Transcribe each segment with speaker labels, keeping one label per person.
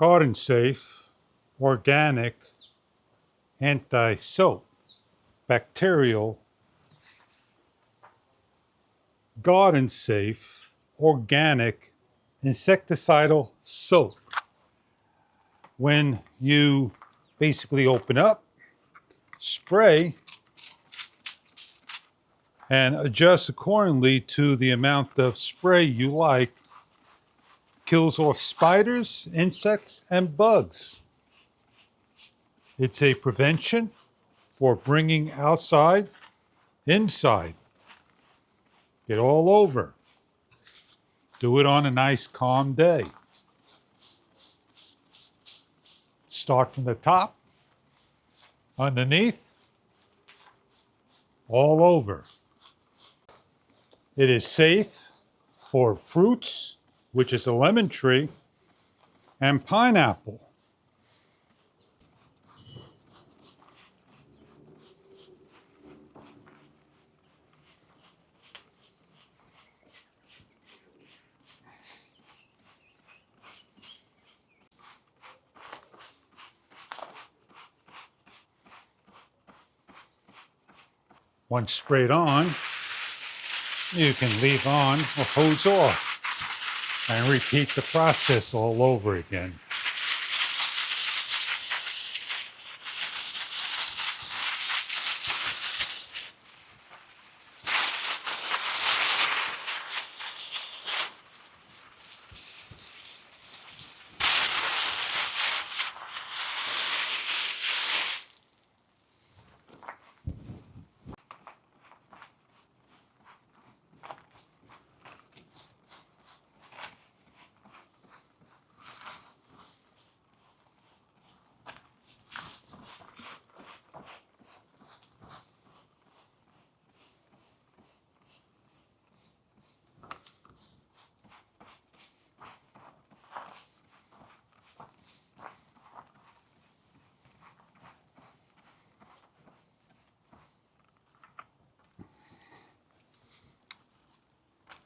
Speaker 1: garden safe, organic, anti-soap, bacterial, garden safe, organic, insecticidal soap. When you basically open up, spray, and adjust accordingly to the amount of spray you like, kills off spiders, insects, and bugs. It's a prevention for bringing outside, inside. Get all over. Do it on a nice calm day. Start from the top, underneath, all over. It is safe for fruits, which is a lemon tree, and pineapple. Once sprayed on, you can leave on or hose off and repeat the process all over again.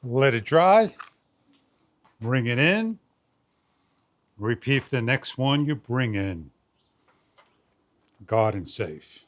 Speaker 1: Let it dry, bring it in, repeat the next one you bring in. Garden safe.